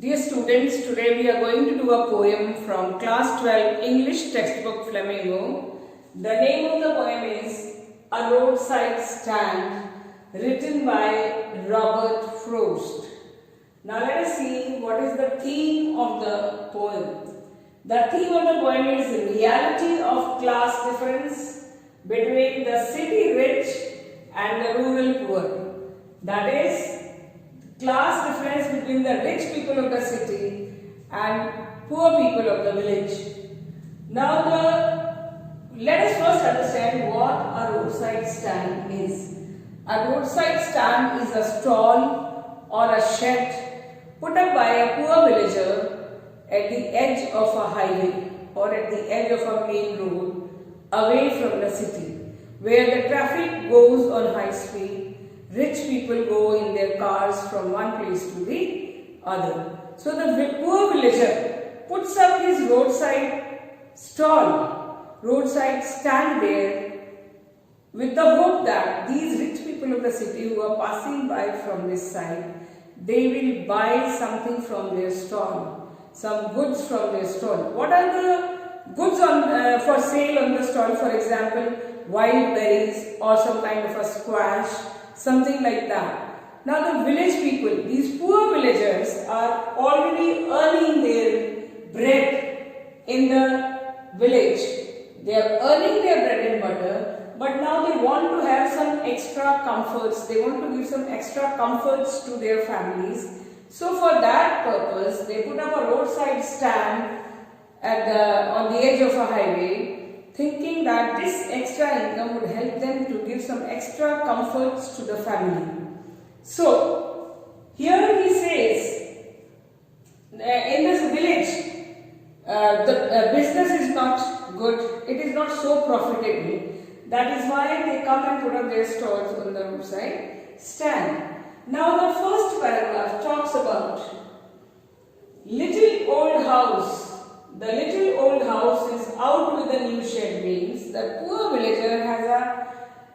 Dear students, today we are going to do a poem from class 12 English textbook Flamingo. The name of the poem is A Roadside Stand, written by Robert Frost. Now let us see what is the theme of the poem. The theme of the poem is the reality of class difference between the city rich and the rural poor. That is, class difference between the rich people of the city and poor people of the village. Now let us first understand what a roadside stand is. A roadside stand is a stall or a shed put up by a poor villager at the edge of a highway or at the edge of a main road away from the city, where the traffic goes on high speed. Rich people go in their cars from one place to the other. So the poor villager puts up his roadside stall, roadside stand there with the hope that these rich people of the city who are passing by from this side, they will buy something from their stall, some goods from their stall. What are the goods for sale on the stall? For example, wild berries or some kind of a squash, something like that. Now the village people, these poor villagers are already earning their bread in the village. They are earning their bread and butter, but now they want to have some extra comforts. They want to give some extra comforts to their families. So for that purpose, they put up a roadside stand on the edge of a highway, thinking that this extra income would help them to give some extra comforts to the family. So, here he says, in this village, the business is not good, it is not so profitable. That is why they come and put up their stalls on the roadside stand. Now the first paragraph talks about little old house. The little old house is out with a new shed, means the poor villager has a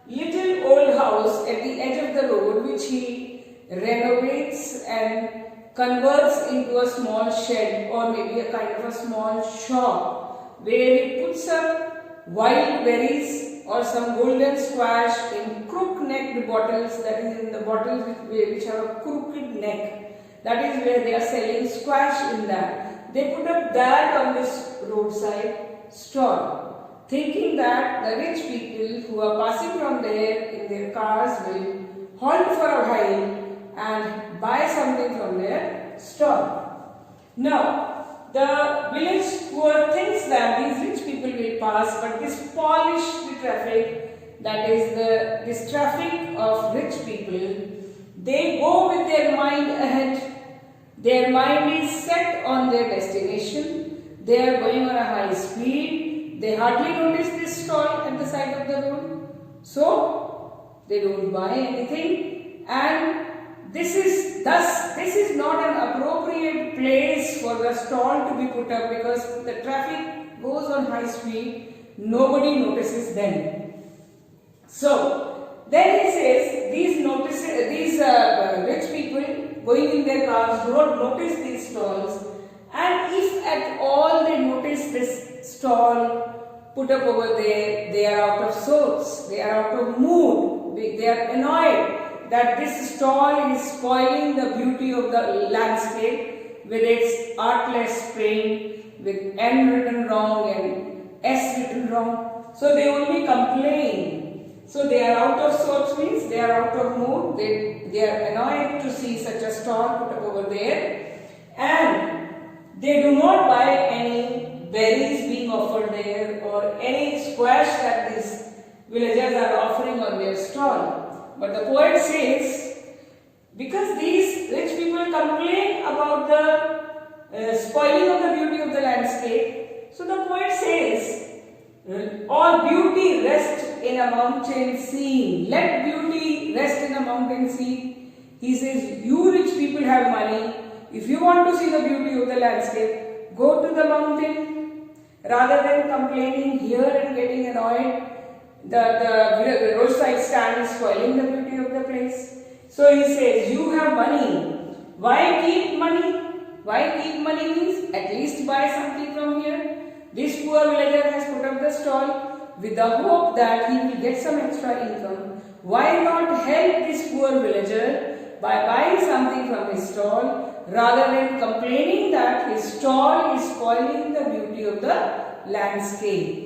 little old house at the edge of the road which he renovates and converts into a small shed or maybe a kind of a small shop where he puts up wild berries or some golden squash in crook-necked bottles, that is in the bottles which have a crooked neck. That is where they are selling squash in that. They put up that on this roadside stall, thinking that the rich people who are passing from there in their cars will halt for a while and buy something from their stall. Now, the village poor thinks that these rich people will pass, but this polished traffic, that is this traffic of rich people, they go with their mind ahead. Their mind is set on their destination. They are going on a high speed. They hardly notice this stall at the side of the road. So, they don't buy anything. And this is not an appropriate place for the stall to be put up because the traffic goes on high speed. Nobody notices them. So, then he says these rich people going in their cars don't notice these stalls, and if at all they notice this stall put up over there, they are out of sorts, they are out of mood, they are annoyed that this stall is spoiling the beauty of the landscape with its artless paint, with N written wrong and S written wrong. So they only complain. So they are out of sorts means they are out of mood, they are annoyed to see such a stall put up over there, and they do not buy any berries being offered there or any squash that these villagers are offering on their stall. But the poet says, because these rich people complain about the spoiling of the beauty of the landscape, so the poet says, all beauty rest in a mountain scene. Let beauty rest in a mountain scene. He says, you rich people have money. If you want to see the beauty of the landscape, go to the mountain. Rather than complaining here and getting annoyed, the roadside stand is spoiling the beauty of the place. So he says, you have money. Why keep money? Why keep money means at least buy something from here. This poor villager has put up the stall with the hope that he will get some extra income. Why not help this poor villager by buying something from his stall rather than complaining that his stall is spoiling the beauty of the landscape?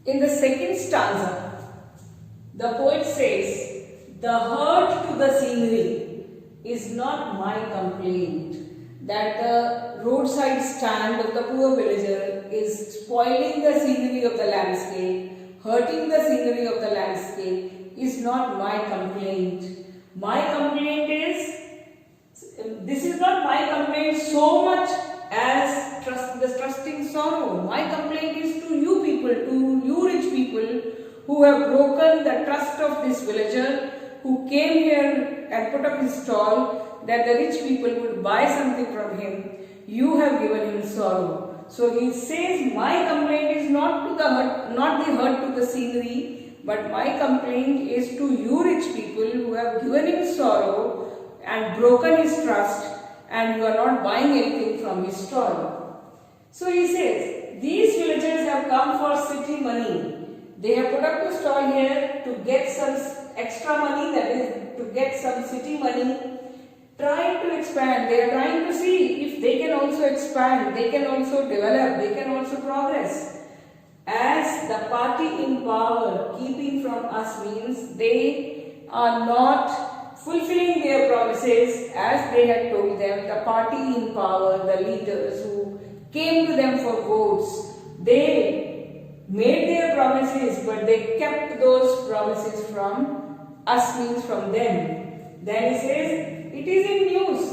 In the second stanza, the poet says, "The hurt to the scenery is not my complaint." That the roadside stand of the poor villager is spoiling the scenery of the landscape, hurting the scenery of the landscape is not my complaint. My complaint is, this is not my complaint so much as the trusting sorrow. My complaint is to you people, to you rich people who have broken the trust of this villager who came here and put up his stall that the rich people would buy something from him. You have given him sorrow. So he says, my complaint is not the hurt to the scenery, but my complaint is to you rich people who have given him sorrow and broken his trust, and you are not buying anything from his stall. So he says, these villagers have come for city money. They have put up the stall here to get some extra money, that is to get some city money, trying to expand. They are trying to see if they can also expand, they can also develop, they can also progress. As the party in power keeping from us means they are not fulfilling their promises as they had told them. The party in power, the leaders who came to them for votes, they made their promises, but they kept those promises from us means from them. Then he says, it is in news.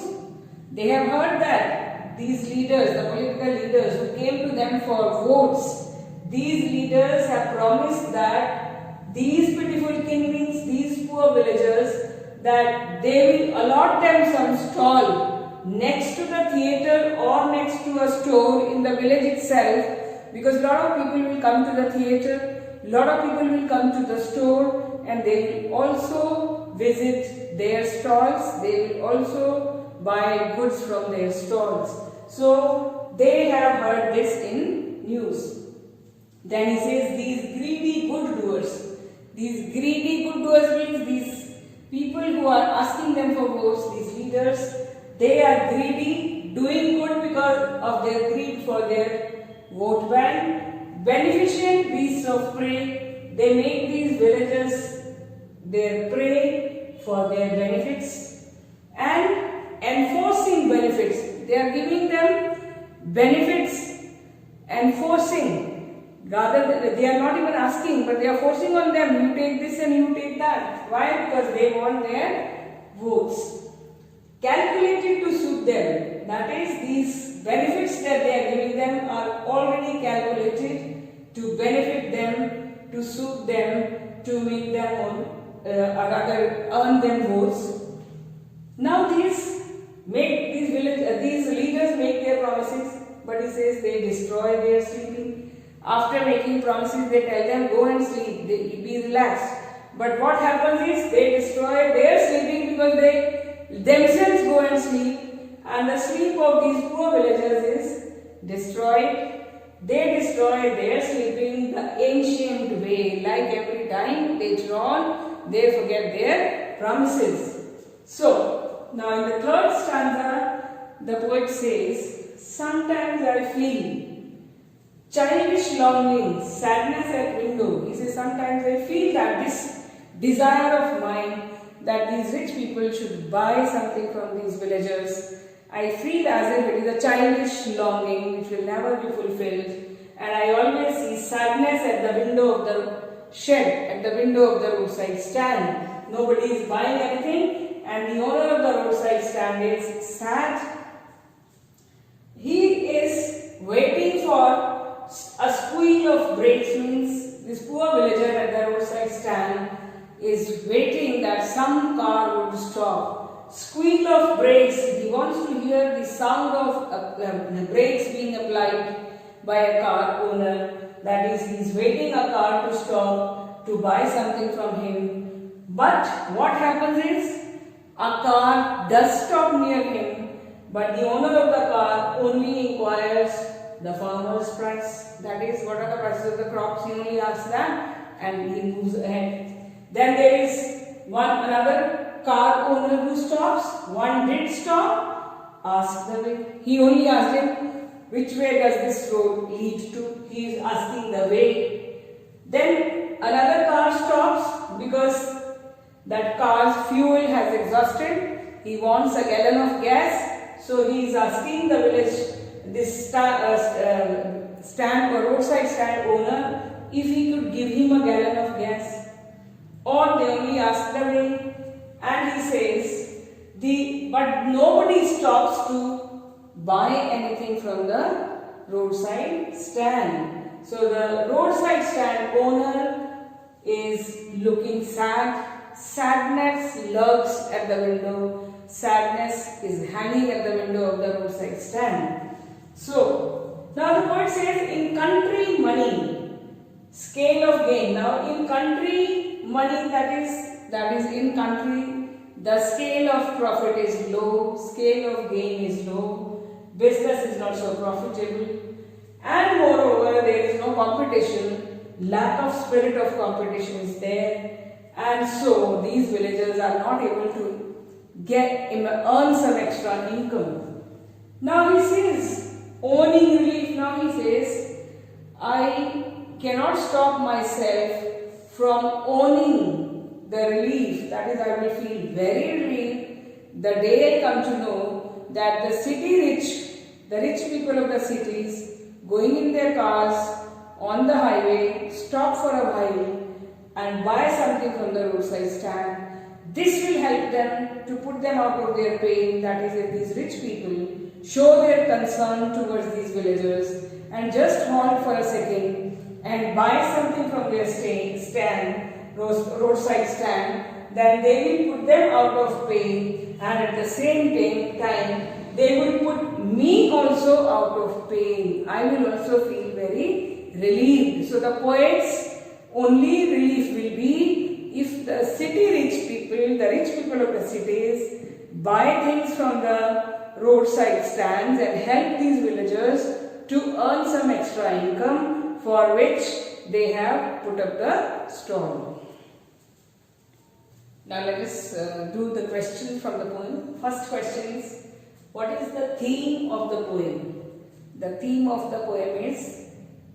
They have heard that these leaders, the political leaders who came to them for votes, these leaders have promised that these pitiful kinglings, these poor villagers, that they will allot them some stall next to the theatre or next to a store in the village itself, because a lot of people will come to the theatre, a lot of people will come to the store, and they will also visit their stalls, they will also buy goods from their stalls. So they have heard this in news. Then he says, these greedy good doers. These greedy good doers means these people who are asking them for votes, these leaders, they are greedy, doing good because of their greed for their vote bank. Beneficent beasts of prey, they make these villagers their prey for their benefits. And enforcing benefits, they are giving them benefits, enforcing. Rather, they are not even asking, but they are forcing on them, you take this and you take that. Why? Because they want their votes. Calculated to suit them. That is, these benefits that they are giving them are already calculated to benefit them, to suit them, to make them earn them votes. Now these leaders make their promises, but he says they destroy their sleeping. After making promises, they tell them, go and sleep, be relaxed. But what happens is, they destroy their sleeping because they themselves go and sleep, and the sleep of these poor villagers is destroyed. They destroy their sleeping the ancient way. Like every time later on, they forget their promises. So, now in the third stanza, the poet says, sometimes I feel childish longing, sadness at window. He says, sometimes I feel that this desire of mine that these rich people should buy something from these villagers, I feel as if it is a childish longing which will never be fulfilled. And I always see sadness at the window of the shed, at the window of the roadside stand. Nobody is buying anything, and the owner of the roadside stand is sad. He is waiting for a squeal of brakes, means this poor villager at the roadside stand is waiting that some car would stop. Squeal of brakes, he wants to hear the sound of the brakes being applied by a car owner. That is, he is waiting a car to stop to buy something from him. But what happens is a car does stop near him, but the owner of the car only inquires the farmer's price. That is, what are the prices of the crops? He only asks that and he moves ahead. Then there is another car owner who stops. One did stop, asked the way. He only asked him, which way does this road lead to? He is asking the way. Then another car stops because that car's fuel has exhausted. He wants a gallon of gas. So he is asking the village, this stand or roadside stand owner, if he could give him a gallon of gas. Or they only ask the way, and he says, but nobody stops to buy anything from the roadside stand. So the roadside stand owner is looking sad. Sadness lurks at the window. Sadness is hanging at the window of the roadside stand. So now the poet says, in country money, scale of gain. Now in country money, that is in country, the scale of profit is low, scale of gain is low, business is not so profitable, and moreover there is no competition, lack of spirit of competition is there, and so these villagers are not able to earn some extra income. Now he says, owning relief. Now he says, I cannot stop myself from owning the relief. That is, I will feel very relieved the day I come to know that the rich people of the cities, going in their cars on the highway, stop for a while and buy something from the roadside stand. This will help them to put them out of their pain. That is, if these rich people show their concern towards these villagers and just halt for a second and buy something from their roadside stand, then they will put them out of pain, and at the same time they will put me also out of pain. I will also feel very relieved. So the poet's only relief will be if the rich people of the cities buy things from the roadside stands and help these villagers to earn some extra income for which they have put up the stall. Now let us do the question from the poem. First question is, what is the theme of the poem? The theme of the poem is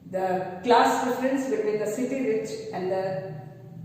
the class difference between the city rich and the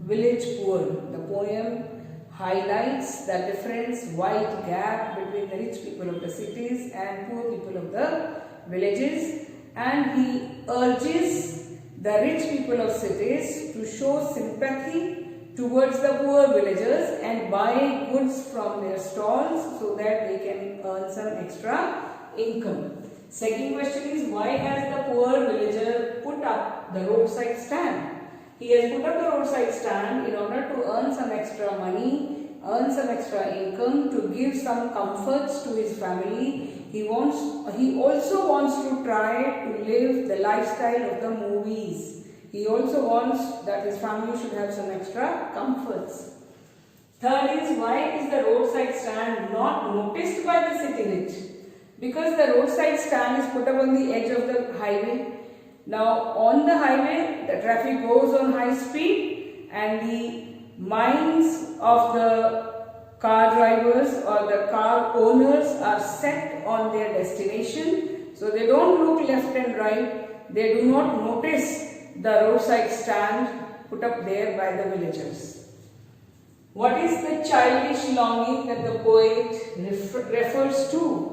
village poor. The poem highlights the difference, wide gap between the rich people of the cities and poor people of the villages, and he urges the rich people of cities to show sympathy towards the poor villagers and buy goods from their stalls so that they can earn some extra income. Second question is, why has the poor villager put up the roadside stand? He has put up the roadside stand in order to earn some extra money, earn some extra income, to give some comforts to his family. He also wants to try to live the lifestyle of the movies. He also wants that his family should have some extra comforts. Third is, why is the roadside stand not noticed by the city rich? Because the roadside stand is put up on the edge of the highway. Now on the highway the traffic goes on high speed and the minds of the car drivers or the car owners are set on their destination. So they don't look left and right. They do not notice the roadside stand put up there by the villagers. What is the childish longing that the poet refers to?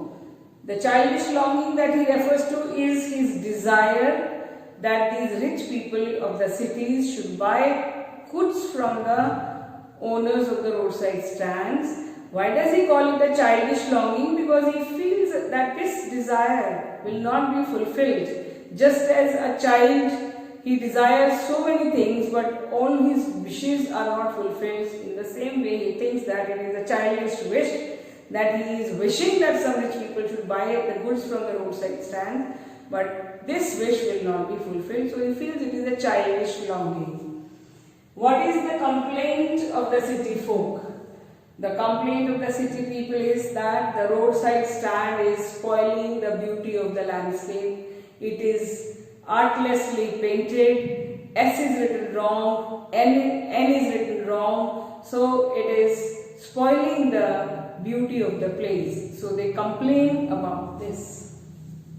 The childish longing that he refers to is his desire that these rich people of the cities should buy goods from the owners of the roadside stands. Why does he call it the childish longing? Because he feels that this desire will not be fulfilled. Just as a child, he desires so many things, but all his wishes are not fulfilled. In the same way, he thinks that it is a childish wish, that he is wishing that some rich people should buy the goods from the roadside stand, but this wish will not be fulfilled, so he feels it is a childish longing. What is the complaint of the city folk? The complaint of the city people is that the roadside stand is spoiling the beauty of the landscape. It is artlessly painted, S is written wrong, N is written wrong, so it is spoiling the beauty of the place. So they complain about this.